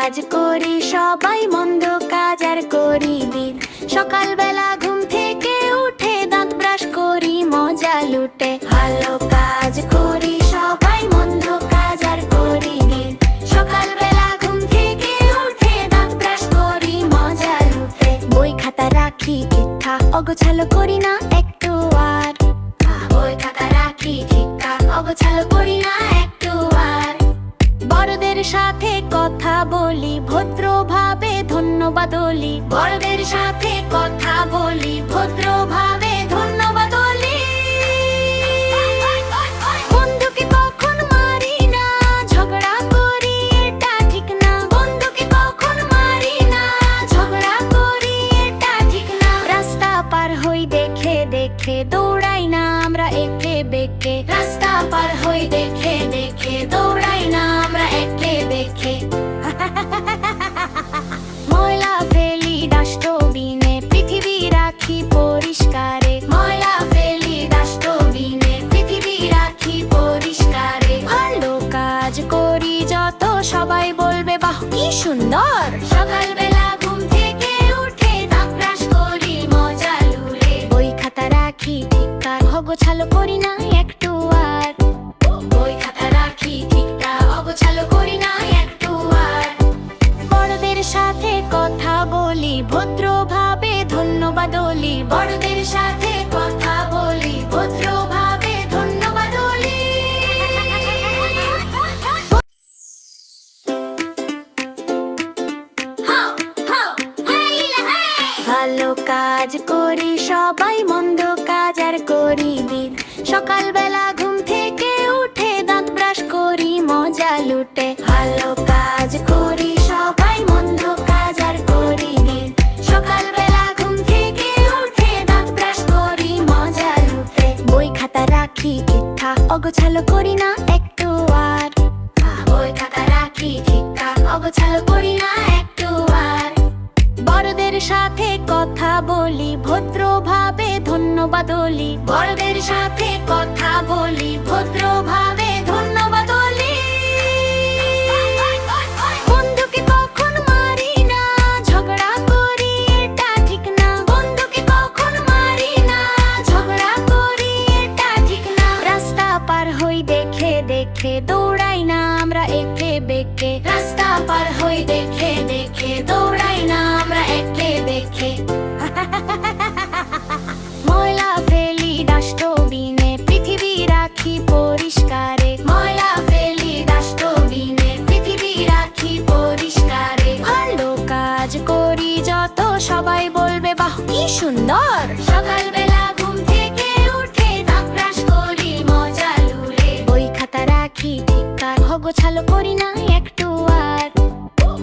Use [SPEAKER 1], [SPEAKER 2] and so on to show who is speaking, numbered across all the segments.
[SPEAKER 1] কাজ করি সবাই, মন্দ কাজ আর করি দিন। সকালবেলা ঘুম থেকে উঠে দাঁত ব্রাশ করি মজা লুটে। ভালো কাজ করি সবাই, মন্দ কাজ আর করি দিন। সকালবেলা ঘুম থেকে উঠে দাঁত ব্রাশ করি মজা লুটে। বই খাতা রাখি ঠিকঠাক, অগোছালো করি না একটু আর। বই খাতা রাখি ঠিকঠাক, অগোছালো করি না একটু আর। বড়দের সাথে কথা বলি ভদ্রভাবে, ধন্যবাদ বলি। বড়দের সাথে কথা বলি ভদ্রভাবে, ধন্যবাদ বলি। বন্ধুকে কখন মারি না, ঝগড়া করি এটা ঠিক না। বন্ধুকে কখন মারি না, ঝগড়া করি এটা ঠিক না। রাস্তা পার হই দেখে দেখে, দৌড়াই না আমরা একে বেঁকে। রাস্তা পার হই দেখে দেখে, দৌড়াই না আমরা একে বেঁকে। ময়লা ফেলি ডাস্টবিনে, পৃথিবী রাখি পরিষ্কারে। ময়লা ফেলি ডাস্টবিনে, পৃথিবী রাখি পরিষ্কারে। ভালো কাজ করি যত, সবাই বলবে বাহ কি সুন্দর। সকালবেলা ঘুম থেকে উঠে দাঁত ব্রাশ করি মজা লুটে। বই খাতা রাখি ঠিকঠাক, অগোছালো করি না একটু আর। বই খাতা রাখি ঠিকঠাক, অগোছালো করি না একটু আর। বড়দের সাথে কথা বলি ভদ্রভাবে, ধন্যবাদ বলি। বড়দের সাথে কথা বলি ভদ্রভাবে, ধন্যবাদ বলি। ভালো কাজ করি সবাই, মন্দ কাজ আর করি দিন। সকালবেলা ঘুম থেকে উঠে দাঁত ব্রাশ করি মজা লুটে। ভালো কাজ করি সবাই, মন্দ কাজ আর করি দিন। সকালবেলা ঘুম থেকে উঠে দাঁত ব্রাশ করি মজা লুটে। বই খাতা রাখি ঠিকঠাক, অগোছালো করি না একটু আর। বই খাতা রাখি ঠিকঠাক, অগোছালো করি না একটু আর। বড়দের সাথে কথা বলি ভদ্রভাবে, ধন্যবাদ বলি। বড়দের সাথে কথা বলি ভদ্রভাবে, ধন্যবাদ বলি। বন্ধুকে কখন মারি না, ঝগড়া করি এটা ঠিক না। বন্ধুকে কখন মারি না, ঝগড়া করি এটা ঠিক না। রাস্তা পার হই দেখে দেখে, দৌড়াই না আমরা একে বেঁকে। রাস্তা পার হই দেখে দেখে, দৌড়াই না আমরা একে বেঁকে। ময়লা ফেলি ডাস্টবিনে, পৃথিবী রাখি পরিষ্কারে। ময়লা ফেলি ডাস্টবিনে, পৃথিবী রাখি পরিষ্কারে। ভালো কাজ করি যত, সবাই বলবে বাহ কি সুন্দর। সকালবেলা ঘুম থেকে উঠে দাঁত ব্রাশ করি মজা লুটে। বই খাতা রাখি ঠিকঠাক, অগোছালো করি না একটু আর।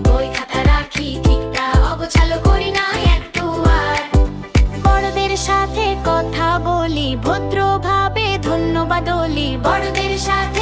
[SPEAKER 1] বই খাতা রাখি ঠিকঠাক, অগোছালো করি না একটু আর। বড়দের সাথে কথা বলি ভদ্রভাবে, ধন্যবাদ বলি। বড়দের সাথে